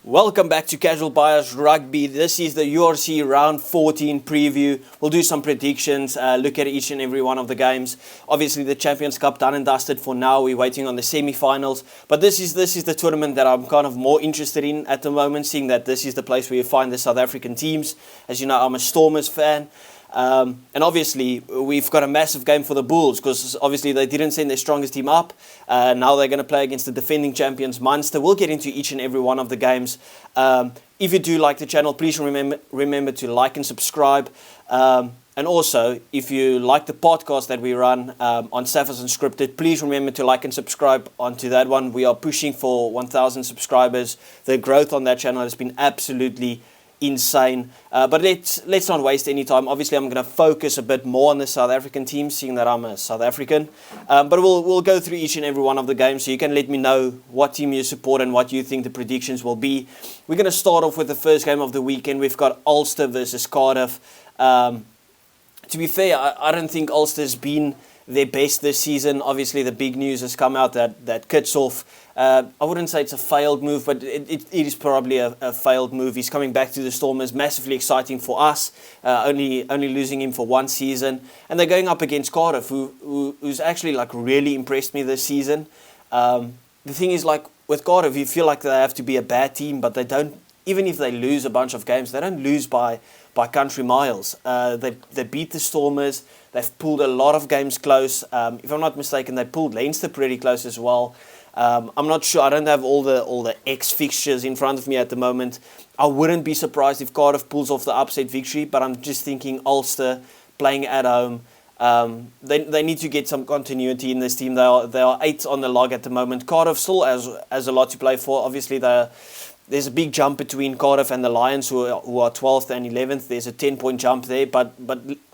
Welcome back to Casual Bias Rugby. This is the URC Round 14 preview. We'll do some predictions, look at each and every one of the games. Obviously, the Champions Cup done and dusted for now. We're waiting on the semi-finals. But this is the tournament that I'm kind of more interested in at the moment, seeing that this is the place where you find the South African teams. As you know, I'm a Stormers fan. And obviously, we've got a massive game for the Bulls because obviously they didn't send their strongest team up. Now they're going to play against the defending champions, Munster. We'll get into each and every one of the games. If you do like the channel, please remember to like and subscribe. And also, if you like the podcast that we run on Saffers Unscripted, please remember to like and subscribe onto that one. We are pushing for 1,000 subscribers. The growth on that channel has been absolutely insane. But let's not waste any time. Obviously, I'm going to focus a bit more on the South African team, seeing that I'm a South African. But we'll go through each and every one of the games, so you can let me know what team you support and what you think the predictions will be. We're going to start off with the first game of the weekend. We've got Ulster versus Cardiff. To be fair, I don't think Ulster's been their best this season. Obviously, the big news has come out that Kitshoff, I wouldn't say it's a failed move, but it is probably a failed move. He's coming back to the Stormers, massively exciting for us, only losing him for one season. And they're going up against Cardiff, who's actually like really impressed me this season. The thing is, like with Cardiff, you feel like they have to be a bad team, but they don't. Even if they lose a bunch of games, they don't lose by country miles. They beat the Stormers. They've pulled a lot of games close. If I'm not mistaken, they pulled Leinster pretty close as well. I'm not sure. I don't have all the X fixtures in front of me at the moment. I wouldn't be surprised if Cardiff pulls off the upset victory, but I'm just thinking Ulster playing at home. They need to get some continuity in this team. They are 8th on the log at the moment. Cardiff still has a lot to play for. Obviously, there's a big jump between Cardiff and the Lions, who are 12th and 11th. There's a 10-point jump there, but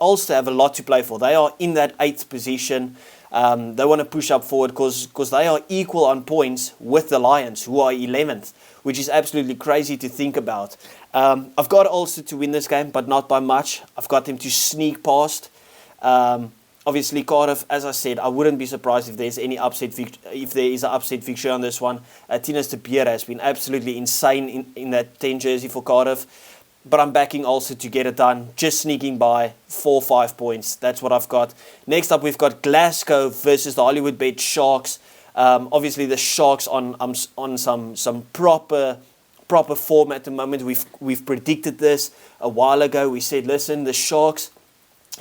Ulster have a lot to play for. They are in that 8th position. They want to push up forward because they are equal on points with the Lions, who are 11th, which is absolutely crazy to think about. I've got Ulster to win this game, but not by much. I've got them to sneak past. Obviously, Cardiff, as I said, I wouldn't be surprised if there's any if there is an upset victory on this one. Tinus de Beer has been absolutely insane in that 10 jersey for Cardiff. But I'm backing Ulster to get it done, just sneaking by 4 or 5 points. That's what I've got. Next up, we've got Glasgow versus the Hollywood Bet Sharks. Obviously, the Sharks on some proper form at the moment. We've predicted this a while ago. We said, listen, the Sharks,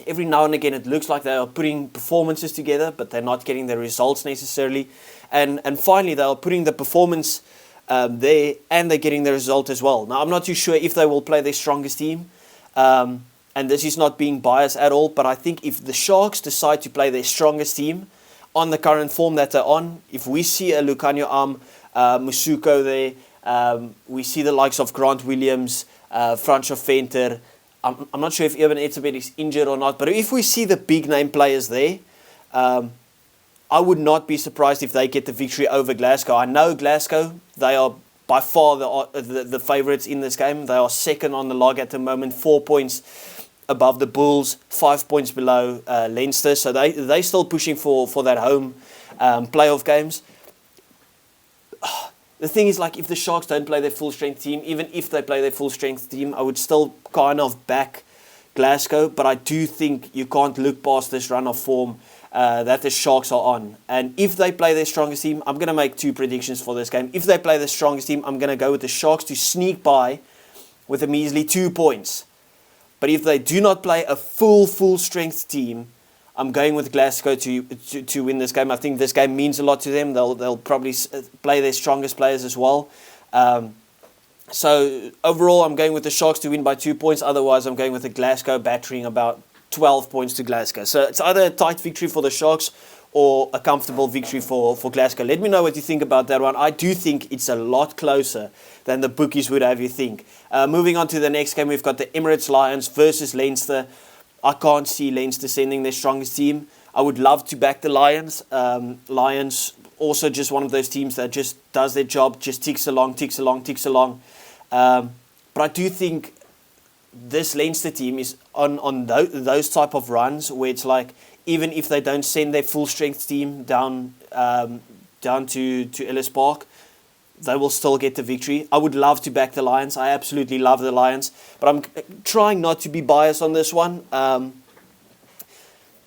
every now and again, it looks like they are putting performances together, but they're not getting the results necessarily. And finally, they are putting the performance there, and they're getting the result as well. Now, I'm not too sure if they will play their strongest team, and this is not being biased at all, but I think if the Sharks decide to play their strongest team on the current form that they're on, if we see a Lucanio Musuko there, we see the likes of Grant Williams, Francois Venter, I'm not sure if Eben Etzebeth is injured or not, but if we see the big name players there, I would not be surprised if they get the victory over Glasgow. I know Glasgow, they are by far the favourites in this game. They are second on the log at the moment, 4 points above the Bulls, 5 points below Leinster. So they're still pushing for that home playoff games. The thing is, like, if the Sharks don't play their full-strength team, even if they play their full-strength team, I would still kind of back Glasgow. But I do think you can't look past this run of form that the Sharks are on. And if they play their strongest team, I'm going to make 2 predictions for this game. If they play the strongest team, I'm going to go with the Sharks to sneak by with a measly 2 points. But if they do not play a full-strength team, I'm going with Glasgow to win this game. I think this game means a lot to them. They'll probably play their strongest players as well. So overall, I'm going with the Sharks to win by 2 points. Otherwise, I'm going with the Glasgow battering about 12 points to Glasgow. So it's either a tight victory for the Sharks or a comfortable victory for Glasgow. Let me know what you think about that one. I do think it's a lot closer than the bookies would have you think. Moving on to the next game, we've got the Emirates Lions versus Leinster. I can't see Leinster sending their strongest team. I would love to back the Lions. Lions also just one of those teams that just does their job, just ticks along. But I do think this Leinster team is on those type of runs where it's like, even if they don't send their full strength team down to Ellis Park, they will still get the victory. I would love to back the Lions. I absolutely love the Lions, but I'm trying not to be biased on this one.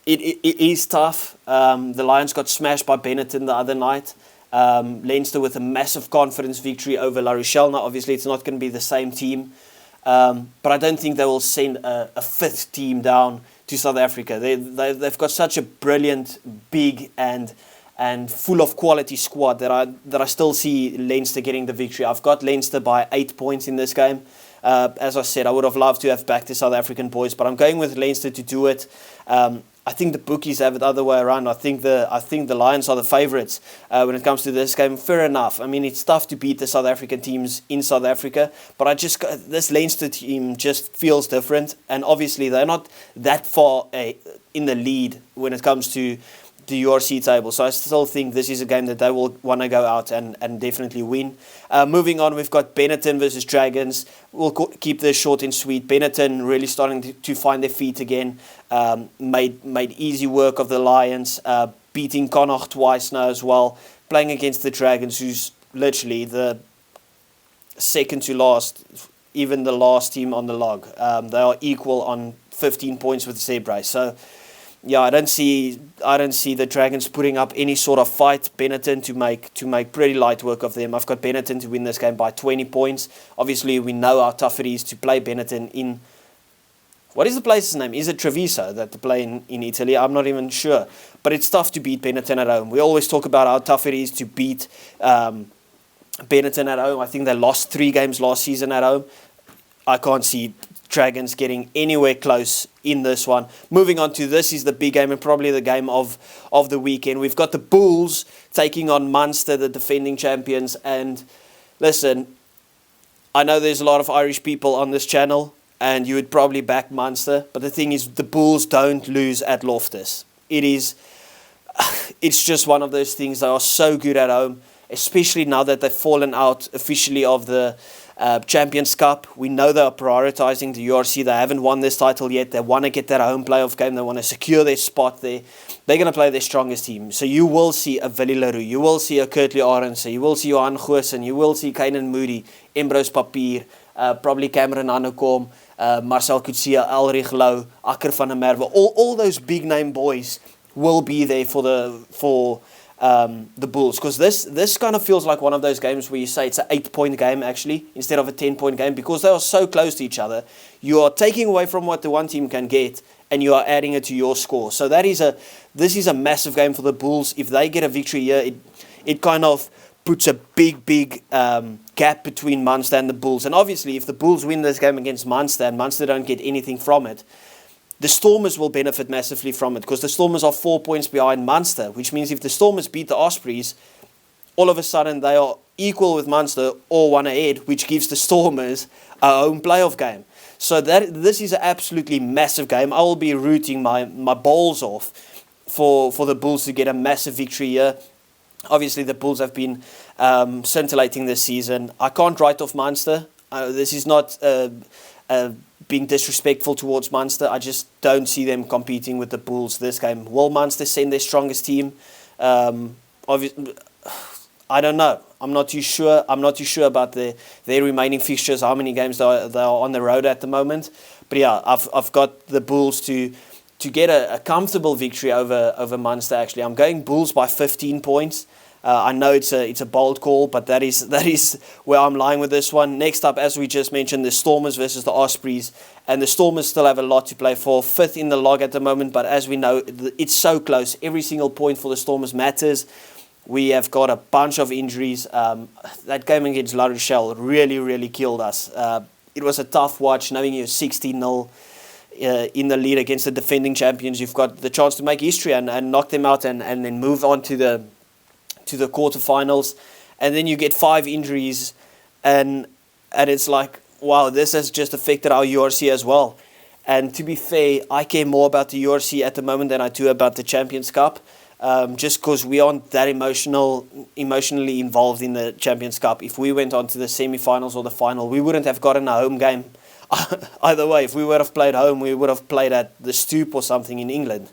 It is tough. The Lions got smashed by Benetton the other night. Leinster with a massive confidence victory over La Rochelle. Now, obviously, it's not going to be the same team, but I don't think they will send a fifth team down to South Africa. They've got such a brilliant, big, and full of quality squad that I still see Leinster getting the victory. I've got Leinster by 8 points in this game. As I said, I would have loved to have backed the South African boys, but I'm going with Leinster to do it. I think the bookies have it the other way around. I think the Lions are the favourites when it comes to this game. Fair enough. I mean, it's tough to beat the South African teams in South Africa, but this Leinster team just feels different, and obviously they're not that far in the lead when it comes to the URC table. So I still think this is a game that they will want to go out and definitely win. Moving on, we've got Benetton versus Dragons. We'll keep this short and sweet. Benetton really starting to find their feet again. Made easy work of the Lions, beating Connacht twice now as well. Playing against the Dragons, who's literally the second to last, even the last team on the log. They are equal on 15 points with Zebre. So yeah, I don't see the Dragons putting up any sort of fight. Benetton to make pretty light work of them. I've got Benetton to win this game by 20 points. Obviously, we know how tough it is to play Benetton in... What is the place's name? Is it Treviso that they play in Italy? I'm not even sure. But it's tough to beat Benetton at home. We always talk about how tough it is to beat Benetton at home. I think they lost 3 games last season at home. I can't see Dragons getting anywhere close in this one. Moving on to this is the big game and probably the game of the weekend. We've got the Bulls taking on Munster, the defending champions. And listen, I know there's a lot of Irish people on this channel and you would probably back Munster, but the thing is the Bulls don't lose at Loftus. It's just one of those things. They are so good at home, especially now that they've fallen out officially of the Champions Cup. We know they are prioritising the URC. They haven't won this title yet. They want to get that home playoff game. They want to secure their spot there. They're going to play their strongest team. So you will see a Willie Leroux. You will see a Kurtley Arendse. You will see Johan Goosen. You will see Kainan Moody, Ambrose Papier, probably Cameron Hanekom, Marcel Coetzee, Ulrich Louw, Akker van der Merwe. All those big name boys will be there for the Bulls, because this kind of feels like one of those games where you say it's an 8-point game actually instead of a 10-point game, because they are so close to each other. You are taking away from what the one team can get and you are adding it to your score. So this is a massive game for the Bulls. If they get a victory here, it kind of puts a big gap between Munster and the Bulls. And obviously if the Bulls win this game against Munster and Munster don't get anything from it, the Stormers will benefit massively from it, because the Stormers are 4 points behind Munster, which means if the Stormers beat the Ospreys, all of a sudden they are equal with Munster or one ahead, which gives the Stormers a home playoff game. So this is an absolutely massive game. I will be rooting my balls off for the Bulls to get a massive victory here. Obviously, the Bulls have been scintillating this season. I can't write off Munster. This is not being disrespectful towards Munster. I just don't see them competing with the Bulls this game. Will Munster send their strongest team? I don't know. I'm not too sure. I'm not too sure about their remaining fixtures, how many games they are on the road at the moment. But yeah, I've got the Bulls to get a comfortable victory over Munster. Actually, I'm going Bulls by 15 points. I know it's a bold call, but that is where I'm lying with this one. Next up, as we just mentioned, the Stormers versus the Ospreys, and the Stormers still have a lot to play for. 5th in the log at the moment, but as we know, it's so close. Every single point for the Stormers matters. We have got a bunch of injuries. That game against La Rochelle really killed us. It was a tough watch, knowing you're 16-0 in the lead against the defending champions. You've got the chance to make history and knock them out and then move on to the quarterfinals, and then you get 5 injuries, and it's like, wow, this has just affected our URC as well. And to be fair, I care more about the URC at the moment than I do about the Champions Cup, just because we aren't that emotionally involved in the Champions Cup. If we went on to the semi-finals or the final, we wouldn't have gotten a home game. Either way, if we would have played home, we would have played at the Stoop or something in England.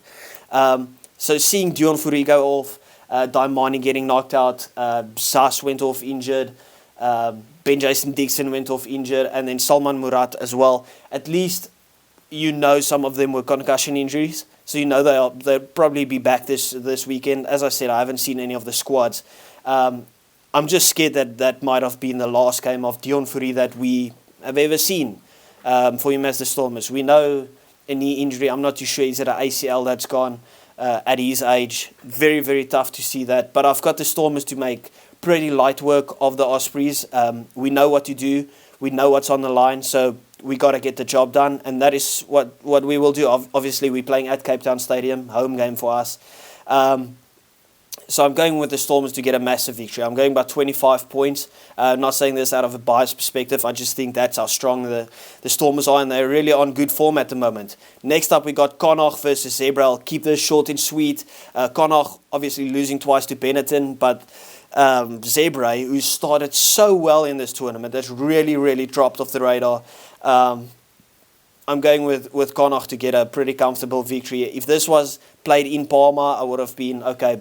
So seeing Dion Fourie go off, Daimani getting knocked out, Sas went off injured, Ben Jason Dixon went off injured, and then Salman Murat as well. At least you know some of them were concussion injuries, so you know they'll probably be back this weekend. As I said, I haven't seen any of the squads. I'm just scared that might have been the last game of Dion Fourie that we have ever seen for him as the Stormers. We know a knee injury. I'm not too sure. Is it an ACL that's gone at his age? Very, very tough to see that. But I've got the Stormers to make pretty light work of the Ospreys. We know what to do. We know what's on the line. So we got to get the job done. And that is what we will do. Obviously, we're playing at Cape Town Stadium. Home game for us. So I'm going with the Stormers to get a massive victory. I'm going by 25 points. Not saying this out of a biased perspective. I just think that's how strong the Stormers are, and they're really on good form at the moment. Next up, we got Connacht versus Zebre. I'll keep this short and sweet. Connacht obviously losing twice to Benetton, but Zebre, who started so well in this tournament, that's really, really dropped off the radar. I'm going with Connacht to get a pretty comfortable victory. If this was played in Parma, I would have been, okay,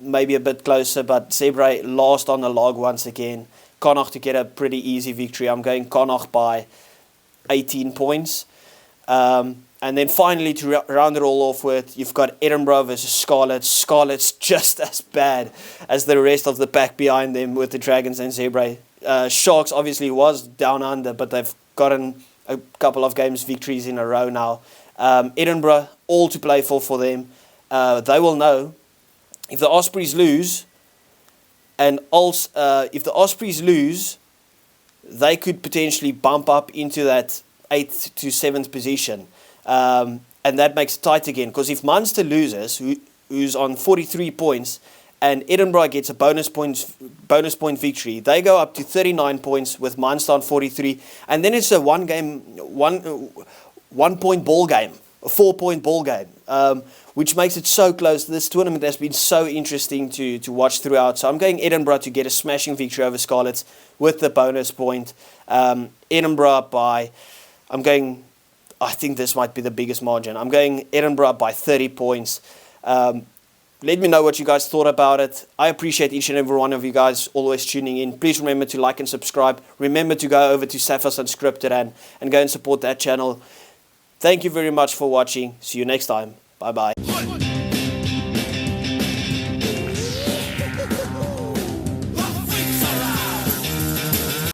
maybe a bit closer, but Zebre last on the log once again. Connacht to get a pretty easy victory. I'm going Connacht by 18 points. And then finally, to round it all off with, you've got Edinburgh versus Scarlets. Scarlets just as bad as the rest of the pack behind them with the Dragons and Zebre. Sharks obviously was down under, but they've gotten a couple of games victories in a row now. Edinburgh, all to play for them. They will know if the Ospreys lose, and also if the Ospreys lose, they could potentially bump up into that 8th to 7th position. And that makes it tight again, because if Munster loses, who's on 43 points, and Edinburgh gets a bonus point victory, they go up to 39 points with Munster on 43, and then it's a one point ball game, a 4-point ball game, which makes it so close. This tournament has been so interesting to watch throughout. So I'm going Edinburgh to get a smashing victory over Scarlets with the bonus point. Edinburgh by, I think this might be the biggest margin. I'm going Edinburgh by 30 points. Let me know what you guys thought about it. I appreciate each and every one of you guys always tuning in. Please remember to like and subscribe. Remember to go over to Safas Unscripted and go and support that channel. Thank you very much for watching. See you next time. Bye-bye.